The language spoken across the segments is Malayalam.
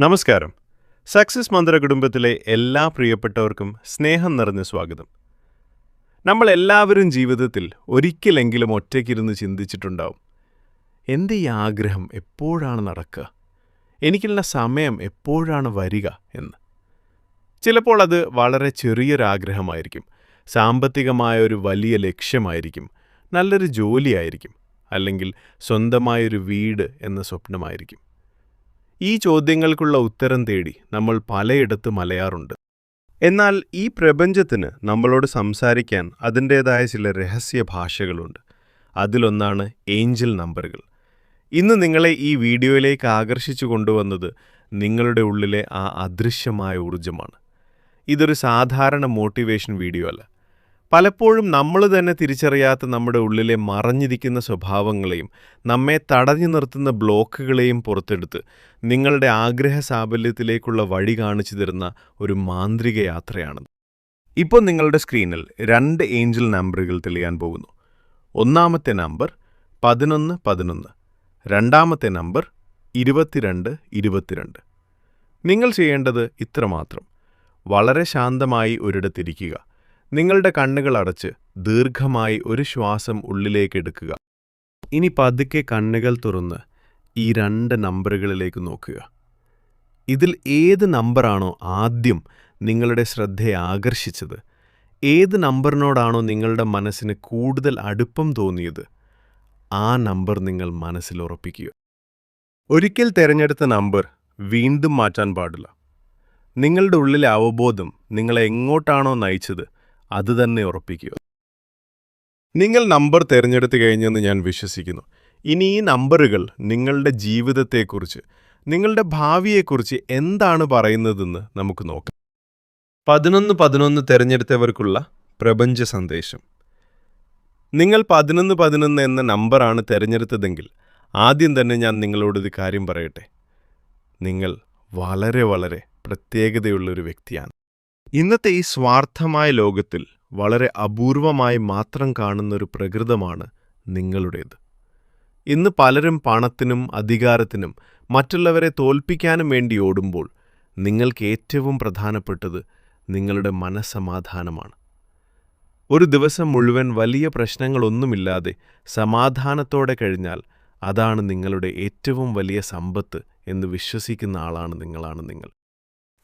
നമസ്കാരം. സക്സസ് മന്ത്ര കുടുംബത്തിലെ എല്ലാ പ്രിയപ്പെട്ടവർക്കും സ്നേഹം നിറഞ്ഞ സ്വാഗതം. നമ്മൾ എല്ലാവരും ജീവിതത്തിൽ ഒരിക്കലെങ്കിലും ഒറ്റയ്ക്കിരുന്ന് ചിന്തിച്ചിട്ടുണ്ടാവും, എൻ്റെ ഈ ആഗ്രഹം എപ്പോഴാണ് നടക്കുക, എനിക്കുള്ള സമയം എപ്പോഴാണ് വരിക എന്ന്. ചിലപ്പോൾ അത് വളരെ ചെറിയൊരാഗ്രഹമായിരിക്കും, സാമ്പത്തികമായ ഒരു വലിയ ലക്ഷ്യമായിരിക്കും, നല്ലൊരു ജോലിയായിരിക്കും, അല്ലെങ്കിൽ സ്വന്തമായൊരു വീട് എന്ന സ്വപ്നമായിരിക്കും. ഈ ചോദ്യങ്ങൾക്കുള്ള ഉത്തരം തേടി നമ്മൾ പലയിടത്തും അലയാറുണ്ട്. എന്നാൽ ഈ പ്രപഞ്ചത്തിന് നമ്മളോട് സംസാരിക്കാൻ അതിൻ്റേതായ ചില രഹസ്യ ഭാഷകളുണ്ട്. അതിലൊന്നാണ് ഏഞ്ചൽ നമ്പറുകൾ. ഇന്ന് നിങ്ങളെ ഈ വീഡിയോയിലേക്ക് ആകർഷിച്ചു കൊണ്ടുവന്നത് നിങ്ങളുടെ ഉള്ളിലെ ആ അദൃശ്യമായ ഊർജ്ജമാണ്. ഇതൊരു സാധാരണ മോട്ടിവേഷൻ വീഡിയോ അല്ല. പലപ്പോഴും നമ്മൾ തന്നെ തിരിച്ചറിയാത്ത നമ്മുടെ ഉള്ളിലെ മറഞ്ഞിരിക്കുന്ന സ്വഭാവങ്ങളെയും നമ്മെ തടഞ്ഞു നിർത്തുന്ന ബ്ലോക്കുകളെയും പുറത്തെടുത്ത് നിങ്ങളുടെ ആഗ്രഹ സാഫല്യത്തിലേക്കുള്ള വഴി കാണിച്ചു തരുന്ന ഒരു മാന്ത്രിക യാത്രയാണത്. ഇപ്പോൾ നിങ്ങളുടെ സ്ക്രീനിൽ 2 ഏഞ്ചൽ നമ്പറുകൾ തെളിയാൻ പോകുന്നു. ഒന്നാമത്തെ നമ്പർ 1111, രണ്ടാമത്തെ നമ്പർ 2222. നിങ്ങൾ ചെയ്യേണ്ടത് ഇത്രമാത്രം: വളരെ ശാന്തമായി ഒരിടത്തിരിക്കുക. നിങ്ങളുടെ കണ്ണുകൾ അടച്ച് ദീർഘമായി ഒരു ശ്വാസം ഉള്ളിലേക്ക് എടുക്കുക. ഇനി പതുക്കെ കണ്ണുകൾ തുറന്ന് ഈ 2 നമ്പറുകളിലേക്ക് നോക്കുക. ഇതിൽ ഏത് നമ്പറാണോ ആദ്യം നിങ്ങളുടെ ശ്രദ്ധയെ ആകർഷിച്ചത്, ഏത് നമ്പറിനോടാണോ നിങ്ങളുടെ മനസ്സിന് കൂടുതൽ അടുപ്പം തോന്നിയത്, ആ നമ്പർ നിങ്ങൾ മനസ്സിൽ ഉറപ്പിക്കുക. ഒരിക്കൽ തിരഞ്ഞെടുത്ത നമ്പർ വീണ്ടും മാറ്റാൻ പാടില്ല. നിങ്ങളുടെ ഉള്ളിലെ അവബോധം നിങ്ങളെ എങ്ങോട്ടാണോ നയിച്ചത് അത് തന്നെ ഉറപ്പിക്കുക. നിങ്ങൾ നമ്പർ തിരഞ്ഞെടുത്തു കഴിഞ്ഞെന്ന് ഞാൻ വിശ്വസിക്കുന്നു. ഇനി ഈ നമ്പറുകൾ നിങ്ങളുടെ ജീവിതത്തെക്കുറിച്ച്, നിങ്ങളുടെ ഭാവിയെക്കുറിച്ച് എന്താണ് പറയുന്നതെന്ന് നമുക്ക് നോക്കാം. 1111 തിരഞ്ഞെടുത്തവർക്കുള്ള പ്രപഞ്ച സന്ദേശം. നിങ്ങൾ 1111 എന്ന നമ്പറാണ് തിരഞ്ഞെടുത്തതെങ്കിൽ ആദ്യം തന്നെ ഞാൻ നിങ്ങളോടൊരു കാര്യം പറയട്ടെ. നിങ്ങൾ വളരെ വളരെ പ്രത്യേകതയുള്ളൊരു വ്യക്തിയാണ്. ഇന്നത്തെ ഈ സ്വാർത്ഥമായ ലോകത്തിൽ വളരെ അപൂർവമായി മാത്രം കാണുന്നൊരു പ്രകൃതമാണ് നിങ്ങളുടേത്. ഇന്ന് പലരും പണത്തിനും അധികാരത്തിനും മറ്റുള്ളവരെ തോൽപ്പിക്കാനും വേണ്ടി ഓടുമ്പോൾ നിങ്ങൾക്ക് ഏറ്റവും പ്രധാനപ്പെട്ടത് നിങ്ങളുടെ മനസ്സമാധാനമാണ്. ഒരു ദിവസം മുഴുവൻ വലിയ പ്രശ്നങ്ങളൊന്നുമില്ലാതെ സമാധാനത്തോടെ കഴിഞ്ഞാൽ അതാണ് നിങ്ങളുടെ ഏറ്റവും വലിയ സമ്പത്ത് എന്ന് വിശ്വസിക്കുന്ന ആളാണ് നിങ്ങൾ.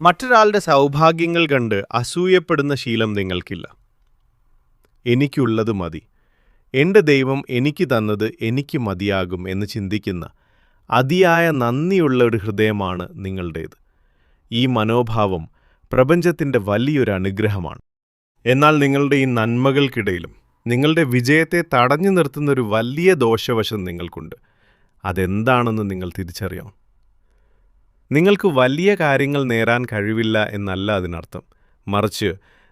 മറ്റൊരാളുടെ സൗഭാഗ്യങ്ങൾ കണ്ട് അസൂയപ്പെടുന്ന ശീലം നിങ്ങൾക്കില്ല. എനിക്കുള്ളത് മതി, എൻ്റെ ദൈവം എനിക്ക് തന്നത് എനിക്ക് മതിയാകും എന്ന് ചിന്തിക്കുന്ന അതിയായ നന്ദിയുള്ള ഒരു ഹൃദയമാണ് നിങ്ങളുടേത്. ഈ മനോഭാവം പ്രപഞ്ചത്തിൻ്റെ വലിയൊരു അനുഗ്രഹമാണ്. എന്നാൽ നിങ്ങളുടെ ഈ നന്മകൾക്കിടയിലും നിങ്ങളുടെ വിജയത്തെ തടഞ്ഞു നിർത്തുന്നൊരു വലിയ ദോഷവശം നിങ്ങൾക്കുണ്ട്. അതെന്താണെന്ന് നിങ്ങൾ തിരിച്ചറിയണം. നിങ്ങൾക്ക് വലിയ കാര്യങ്ങൾ നേടാൻ കഴിവില്ല എന്നല്ല അതിനർത്ഥം. മറിച്ച്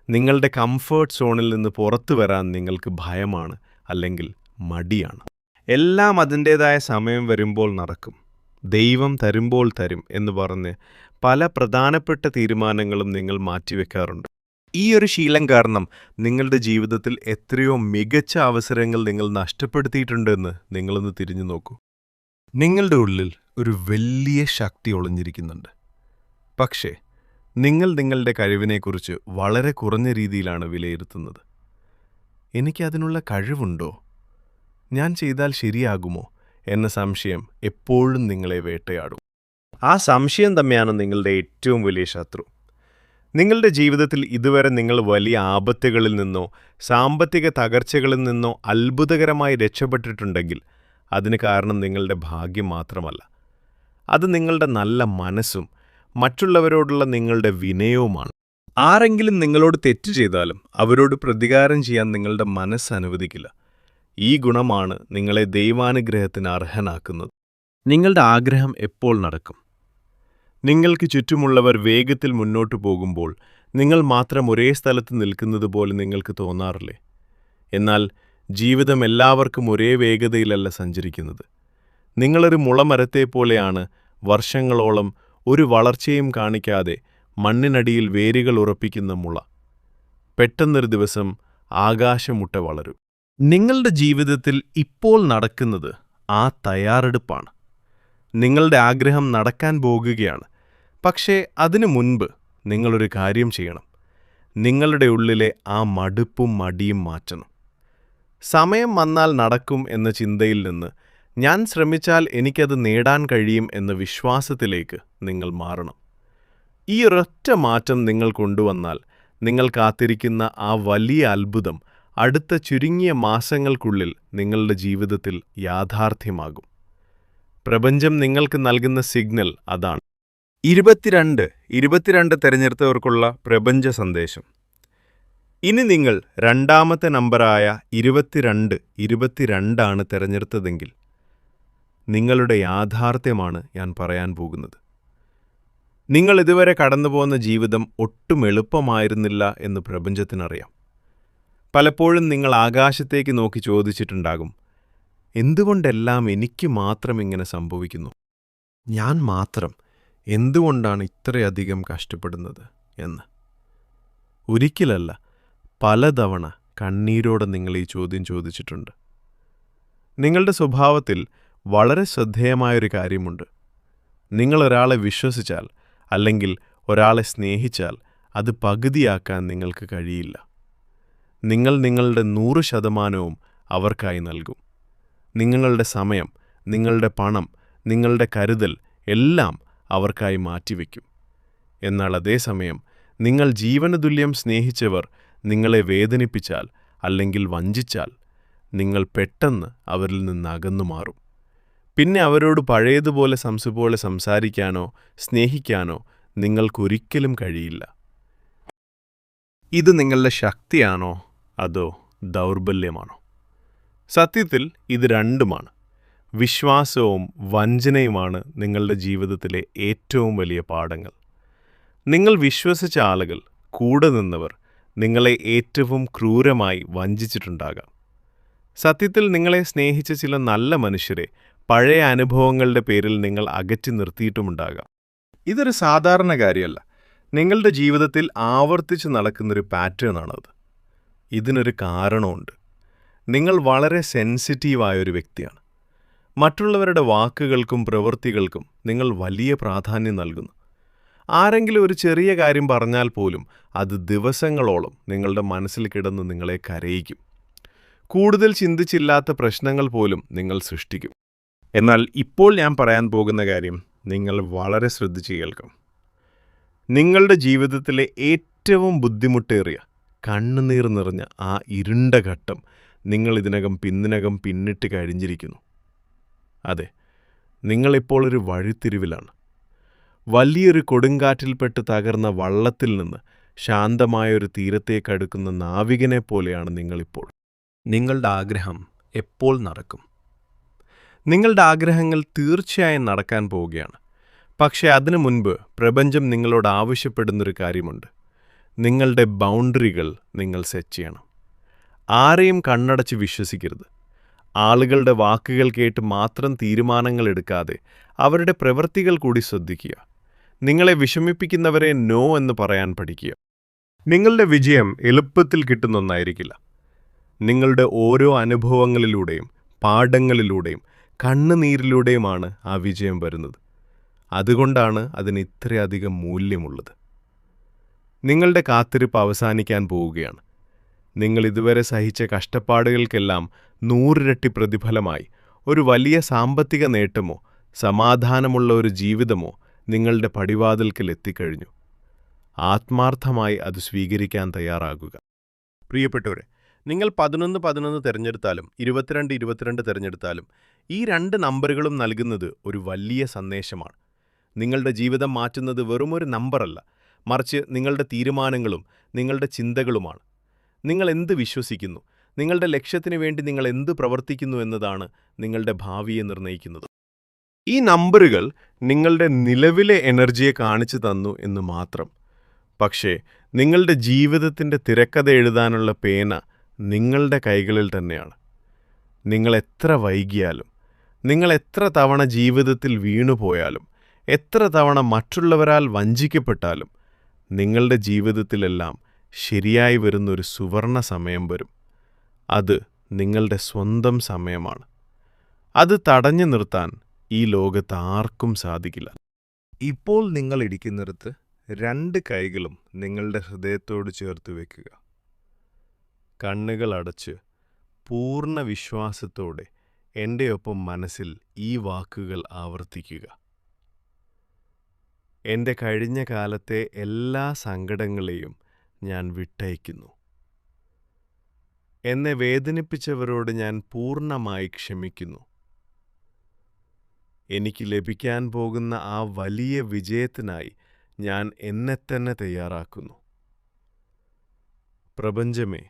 നിങ്ങളുടെ കംഫേർട്ട് സോണിൽ നിന്ന് പുറത്തു വരാൻ നിങ്ങൾക്ക് ഭയമാണ്, അല്ലെങ്കിൽ മടിയാണ്. എല്ലാം അതിൻ്റേതായ സമയം വരുമ്പോൾ നടക്കും, ദൈവം തരുമ്പോൾ തരും എന്ന് പറഞ്ഞ് പല പ്രധാനപ്പെട്ട തീരുമാനങ്ങളും നിങ്ങൾ മാറ്റിവെക്കാറുണ്ട്. ഈ ഒരു ശീലം കാരണം നിങ്ങളുടെ ജീവിതത്തിൽ എത്രയോ മികച്ച അവസരങ്ങൾ നിങ്ങൾ നഷ്ടപ്പെടുത്തിയിട്ടുണ്ടെന്ന് നിങ്ങളൊന്ന് തിരിഞ്ഞു നോക്കൂ. നിങ്ങളുടെ ഉള്ളിൽ ഒരു വലിയ ശക്തി ഒളിഞ്ഞിരിക്കുന്നുണ്ട്. പക്ഷേ നിങ്ങൾ നിങ്ങളുടെ കഴിവിനെക്കുറിച്ച് വളരെ കുറഞ്ഞ രീതിയിലാണ് വിലയിരുത്തുന്നത്. എനിക്കതിനുള്ള കഴിവുണ്ടോ, ഞാൻ ചെയ്താൽ ശരിയാകുമോ എന്ന സംശയം എപ്പോഴും നിങ്ങളെ വേട്ടയാടും. ആ സംശയം തന്നെയാണ് നിങ്ങളുടെ ഏറ്റവും വലിയ ശത്രു. നിങ്ങളുടെ ജീവിതത്തിൽ ഇതുവരെ നിങ്ങൾ വലിയ ആപത്തുകളിൽ നിന്നോ സാമ്പത്തിക തകർച്ചകളിൽ നിന്നോ അത്ഭുതകരമായി രക്ഷപ്പെട്ടിട്ടുണ്ടെങ്കിൽ അതിന് കാരണം നിങ്ങളുടെ ഭാഗ്യം മാത്രമല്ല, അത് നിങ്ങളുടെ നല്ല മനസ്സും മറ്റുള്ളവരോടുള്ള നിങ്ങളുടെ വിനയവുമാണ്. ആരെങ്കിലും നിങ്ങളോട് തെറ്റ് ചെയ്താലും അവരോട് പ്രതികാരം ചെയ്യാൻ നിങ്ങളുടെ മനസ്സ് അനുവദിക്കില്ല. ഈ ഗുണമാണ് നിങ്ങളെ ദൈവാനുഗ്രഹത്തിന് അർഹനാക്കുന്നത്. നിങ്ങളുടെ ആഗ്രഹം എപ്പോൾ നടക്കും? നിങ്ങൾക്ക് ചുറ്റുമുള്ളവർ വേഗത്തിൽ മുന്നോട്ടു പോകുമ്പോൾ നിങ്ങൾ മാത്രം ഒരേ സ്ഥലത്ത് നിൽക്കുന്നത് പോലെ നിങ്ങൾക്ക് തോന്നാറില്ലേ? എന്നാൽ ജീവിതം എല്ലാവർക്കും ഒരേ വേഗതയിലല്ല സഞ്ചരിക്കുന്നത്. നിങ്ങളൊരു മുളമരത്തെപ്പോലെയാണ്, വർഷങ്ങളോളം ഒരു വളർച്ചയും കാണിക്കാതെ മണ്ണിനടിയിൽ വേരുകൾ ഉറപ്പിക്കുന്ന മുള. പെട്ടെന്നൊരു ദിവസം ആകാശമുട്ട വളരും. നിങ്ങളുടെ ജീവിതത്തിൽ ഇപ്പോൾ നടക്കുന്നത് ആ തയ്യാറെടുപ്പാണ്. നിങ്ങളുടെ ആഗ്രഹം നടക്കാൻ പോകുകയാണ്. പക്ഷേ അതിനു മുൻപ് നിങ്ങളൊരു കാര്യം ചെയ്യണം. നിങ്ങളുടെ ഉള്ളിലെ ആ മടുപ്പും മടിയും മാറ്റണം. സമയം വന്നാൽ നടക്കും എന്ന ചിന്തയിൽ നിന്ന് ഞാൻ ശ്രമിച്ചാൽ എനിക്കത് നേടാൻ കഴിയും എന്ന വിശ്വാസത്തിലേക്ക് നിങ്ങൾ മാറണം. ഈ ഒരൊറ്റ മാറ്റം നിങ്ങൾ കൊണ്ടുവന്നാൽ നിങ്ങൾ കാത്തിരിക്കുന്ന ആ വലിയ അത്ഭുതം അടുത്ത ചുരുങ്ങിയ മാസങ്ങൾക്കുള്ളിൽ നിങ്ങളുടെ ജീവിതത്തിൽ യാഥാർത്ഥ്യമാകും. പ്രപഞ്ചം നിങ്ങൾക്ക് നൽകുന്ന സിഗ്നൽ അതാണ്. 22 തിരഞ്ഞെടുത്തവർക്കുള്ള പ്രപഞ്ച സന്ദേശം. ഇനി നിങ്ങൾ രണ്ടാമത്തെ നമ്പറായ 22 തിരഞ്ഞെടുത്തതെങ്കിൽ നിങ്ങളുടെ യാഥാർത്ഥ്യമാണ് ഞാൻ പറയാൻ പോകുന്നത്. നിങ്ങൾ ഇതുവരെ കടന്നുപോകുന്ന ജീവിതം ഒട്ടും എളുപ്പമായിരുന്നില്ല എന്ന് പ്രപഞ്ചത്തിനറിയാം. പലപ്പോഴും നിങ്ങൾ ആകാശത്തേക്ക് നോക്കി ചോദിച്ചിട്ടുണ്ടാകും, എന്തുകൊണ്ടെല്ലാം എനിക്ക് മാത്രം ഇങ്ങനെ സംഭവിക്കുന്നു? ഞാൻ മാത്രം എന്തുകൊണ്ടാണ് ഇത്രയധികം കഷ്ടപ്പെടുന്നത് എന്ന്. ഒരിക്കലല്ല, പലതവണ കണ്ണീരോടെ നിങ്ങൾ ഈ ചോദ്യം ചോദിച്ചിട്ടുണ്ട്. നിങ്ങളുടെ സ്വഭാവത്തിൽ വളരെ ശ്രദ്ധേയമായൊരു കാര്യമുണ്ട്. നിങ്ങളൊരാളെ വിശ്വസിച്ചാൽ അല്ലെങ്കിൽ ഒരാളെ സ്നേഹിച്ചാൽ അത് പകുതിയാക്കാൻ നിങ്ങൾക്ക് കഴിയില്ല. നിങ്ങൾ നിങ്ങളുടെ 100% അവർക്കായി നൽകും. നിങ്ങളുടെ സമയം, നിങ്ങളുടെ പണം, നിങ്ങളുടെ കരുതൽ എല്ലാം അവർക്കായി മാറ്റിവെക്കും. എന്നാൽ അതേസമയം നിങ്ങൾ ജീവനതുല്യം സ്നേഹിച്ചവർ നിങ്ങളെ വേദനിപ്പിച്ചാൽ അല്ലെങ്കിൽ വഞ്ചിച്ചാൽ നിങ്ങൾ പെട്ടെന്ന് അവരിൽ നിന്ന് അകന്നു മാറും. പിന്നെ അവരോട് പഴയതുപോലെ സംസാരിക്കാനോ സ്നേഹിക്കാനോ നിങ്ങൾക്കൊരിക്കലും കഴിയില്ല. ഇത് നിങ്ങളുടെ ശക്തിയാണോ അതോ ദൗർബല്യമാണോ? സത്യത്തിൽ ഇത് രണ്ടുമാണ്. വിശ്വാസവും വഞ്ചനയുമാണ് നിങ്ങളുടെ ജീവിതത്തിലെ ഏറ്റവും വലിയ പാഠങ്ങൾ. നിങ്ങൾ വിശ്വസിച്ച ആളുകൾ, കൂടെ നിന്നവർ നിങ്ങളെ ഏറ്റവും ക്രൂരമായി വഞ്ചിച്ചിട്ടുണ്ടാകാം. സത്യത്തിൽ നിങ്ങളെ സ്നേഹിച്ച ചില നല്ല മനുഷ്യരെ പഴയ അനുഭവങ്ങളുടെ പേരിൽ നിങ്ങൾ അകറ്റി നിർത്തിയിട്ടുമുണ്ടാകാം. ഇതൊരു സാധാരണ കാര്യമല്ല. നിങ്ങളുടെ ജീവിതത്തിൽ ആവർത്തിച്ച് നടക്കുന്നൊരു പാറ്റേണാണത്. ഇതിനൊരു കാരണമുണ്ട്. നിങ്ങൾ വളരെ സെൻസിറ്റീവായൊരു വ്യക്തിയാണ്. മറ്റുള്ളവരുടെ വാക്കുകൾക്കും പ്രവൃത്തികൾക്കും നിങ്ങൾ വലിയ പ്രാധാന്യം നൽകുന്നു. ആരെങ്കിലും ഒരു ചെറിയ കാര്യം പറഞ്ഞാൽ പോലും അത് ദിവസങ്ങളോളം നിങ്ങളുടെ മനസ്സിൽ കിടന്ന് നിങ്ങളെ കരയിക്കും. കൂടുതൽ ചിന്തിച്ചില്ലാത്ത പ്രശ്നങ്ങൾ പോലും നിങ്ങൾ സൃഷ്ടിക്കും. എന്നാൽ ഇപ്പോൾ ഞാൻ പറയാൻ പോകുന്ന കാര്യം നിങ്ങൾ വളരെ ശ്രദ്ധിച്ച് കേൾക്കും. നിങ്ങളുടെ ജീവിതത്തിലെ ഏറ്റവും ബുദ്ധിമുട്ടേറിയ, കണ്ണുനീർ നിറഞ്ഞ ആ ഇരുണ്ട ഘട്ടം നിങ്ങൾ ഇതിനകം പിന്നിട്ട് കഴിഞ്ഞിരിക്കുന്നു. അതെ, നിങ്ങളിപ്പോൾ ഒരു വഴിത്തിരിവിലാണ്. വലിയൊരു കൊടുങ്കാറ്റിൽപ്പെട്ട് തകർന്ന വള്ളത്തിൽ നിന്ന് ശാന്തമായൊരു തീരത്തേക്കടുക്കുന്ന നാവികനെ പോലെയാണ് നിങ്ങളിപ്പോൾ. നിങ്ങളുടെ ആഗ്രഹം എപ്പോൾ നടക്കും? നിങ്ങളുടെ ആഗ്രഹങ്ങൾ തീർച്ചയായും നടക്കാൻ പോവുകയാണ്. പക്ഷേ അതിനു മുൻപ് പ്രപഞ്ചം നിങ്ങളോട് ആവശ്യപ്പെടുന്നൊരു കാര്യമുണ്ട്. നിങ്ങളുടെ ബൗണ്ടറികൾ നിങ്ങൾ സെറ്റ് ചെയ്യണം. ആരെയും കണ്ണടച്ച് വിശ്വസിക്കരുത്. ആളുകളുടെ വാക്കുകൾ കേട്ട് മാത്രം തീരുമാനങ്ങൾ എടുക്കാതെ അവരുടെ പ്രവൃത്തികൾ കൂടി ശ്രദ്ധിക്കുക. നിങ്ങളെ വിഷമിപ്പിക്കുന്നവരെ നോ എന്ന് പറയാൻ പഠിക്കുക. നിങ്ങളുടെ വിജയം എളുപ്പത്തിൽ കിട്ടുന്ന ഒന്നായിരിക്കില്ല. നിങ്ങളുടെ ഓരോ അനുഭവങ്ങളിലൂടെയും പാഠങ്ങളിലൂടെയും കണ്ണുനീരിലൂടെയുമാണ് ആ വിജയം വരുന്നത്. അതുകൊണ്ടാണ് അതിന് ഇത്രയധികം മൂല്യമുള്ളത്. നിങ്ങളുടെ കാത്തിരിപ്പ് അവസാനിക്കാൻ പോവുകയാണ്. നിങ്ങൾ ഇതുവരെ സഹിച്ച കഷ്ടപ്പാടുകൾക്കെല്ലാം 100 ഇരട്ടി പ്രതിഫലമായി ഒരു വലിയ സാമ്പത്തിക നേട്ടമോ സമാധാനമുള്ള ഒരു ജീവിതമോ നിങ്ങളുടെ പടിവാതിൽക്കൽ എത്തിക്കഴിഞ്ഞു. ആത്മാർത്ഥമായി അത് സ്വീകരിക്കാൻ തയ്യാറാകുക. പ്രിയപ്പെട്ടവരെ, നിങ്ങൾ 11 തിരഞ്ഞെടുത്താലും 22 തിരഞ്ഞെടുത്താലും ഈ 2 നമ്പറുകളും നൽകുന്നത് ഒരു വലിയ സന്ദേശമാണ്. നിങ്ങളുടെ ജീവിതം മാറ്റുന്നത് വെറുമൊരു നമ്പറല്ല, മറിച്ച് നിങ്ങളുടെ തീരുമാനങ്ങളും നിങ്ങളുടെ ചിന്തകളുമാണ്. നിങ്ങൾ എന്ത് വിശ്വസിക്കുന്നു, നിങ്ങളുടെ ലക്ഷ്യത്തിന് വേണ്ടി നിങ്ങൾ എന്ത് പ്രവർത്തിക്കുന്നു എന്നതാണ് നിങ്ങളുടെ ഭാവിയെ നിർണ്ണയിക്കുന്നത്. ഈ നമ്പറുകൾ നിങ്ങളുടെ നിലവിലെ എനർജിയെ കാണിച്ചു തന്നു എന്ന് മാത്രം. പക്ഷേ നിങ്ങളുടെ ജീവിതത്തിൻ്റെ തിരക്കഥ എഴുതാനുള്ള പേന നിങ്ങളുടെ കൈകളിൽ തന്നെയാണ്. നിങ്ങൾ എത്ര വൈകിയാലും, നിങ്ങൾ എത്ര തവണ ജീവിതത്തിൽ വീണുപോയാലും, എത്ര തവണ മറ്റുള്ളവരാൽ വഞ്ചിക്കപ്പെട്ടാലും നിങ്ങളുടെ ജീവിതത്തിലെല്ലാം ശരിയായി വരുന്നൊരു സുവർണ സമയം വരും. അത് നിങ്ങളുടെ സ്വന്തം സമയമാണ്. അത് തടഞ്ഞു നിർത്താൻ ഈ ലോകത്ത് ആർക്കും സാധിക്കില്ല. ഇപ്പോൾ നിങ്ങൾ ഇരിക്കുന്നിടത്ത് 2 കൈകളും നിങ്ങളുടെ ഹൃദയത്തോട് ചേർത്ത് വയ്ക്കുക. കണ്ണുകൾ അടച്ച് പൂർണ്ണ വിശ്വാസത്തോടെ എൻ്റെ ഒപ്പം മനസ്സിൽ ഈ വാക്കുകൾ ആവർത്തിക്കുക. എൻ്റെ കഴിഞ്ഞ കാലത്തെ എല്ലാ സങ്കടങ്ങളെയും ഞാൻ വിട്ടയക്കുന്നു. എന്നെ വേദനിപ്പിച്ചവരോട് ഞാൻ പൂർണ്ണമായി ക്ഷമിക്കുന്നു. എനിക്ക് ലഭിക്കാൻ പോകുന്ന ആ വലിയ വിജയത്തിനായി ഞാൻ എന്നെത്തന്നെ തയ്യാറാക്കുന്നു. പ്രപഞ്ചമേ,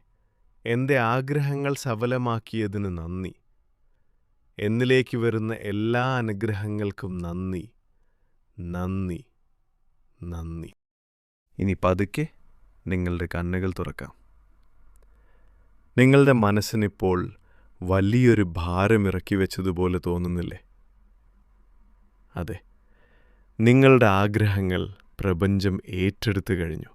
എൻ്റെ ആഗ്രഹങ്ങൾ സഫലമാക്കിയതിന് നന്ദി. എന്നിലേക്ക് വരുന്ന എല്ലാ അനുഗ്രഹങ്ങൾക്കും നന്ദി, നന്ദി, നന്ദി. ഇനി പതുക്കെ നിങ്ങളുടെ കണ്ണുകൾ തുറക്കാം. നിങ്ങളുടെ മനസ്സിനിപ്പോൾ വലിയൊരു ഭാരം ഇറക്കി വെച്ചതുപോലെ തോന്നുന്നില്ലേ? അതെ, നിങ്ങളുടെ ആഗ്രഹങ്ങൾ പ്രപഞ്ചം ഏറ്റെടുത്തു കഴിഞ്ഞു.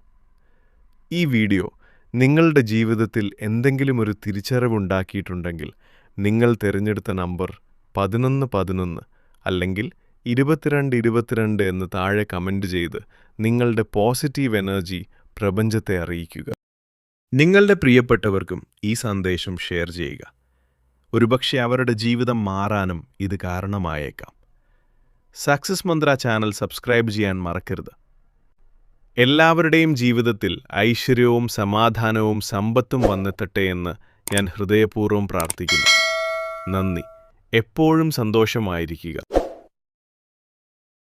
ഈ വീഡിയോ നിങ്ങളുടെ ജീവിതത്തിൽ എന്തെങ്കിലും ഒരു തിരിച്ചറിവുണ്ടാക്കിയിട്ടുണ്ടെങ്കിൽ നിങ്ങൾ തിരഞ്ഞെടുത്ത നമ്പർ 1111 അല്ലെങ്കിൽ 2222 എന്ന് താഴെ കമൻറ്റ് ചെയ്ത് നിങ്ങളുടെ പോസിറ്റീവ് എനർജി പ്രപഞ്ചത്തെ അറിയിക്കുക. നിങ്ങളുടെ പ്രിയപ്പെട്ടവർക്കും ഈ സന്ദേശം ഷെയർ ചെയ്യുക. ഒരുപക്ഷെ അവരുടെ ജീവിതം മാറാനും ഇത് കാരണമായേക്കാം. സക്സസ് മന്ത്ര ചാനൽ സബ്സ്ക്രൈബ് ചെയ്യാൻ മറക്കരുത്. എല്ലാവരുടെയും ജീവിതത്തിൽ ഐശ്വര്യവും സമാധാനവും സമ്പത്തും വന്നെത്തട്ടെ എന്ന് ഞാൻ ഹൃദയപൂർവ്വം പ്രാർത്ഥിക്കുന്നു. നന്ദി. എപ്പോഴും സന്തോഷമായിരിക്കുക.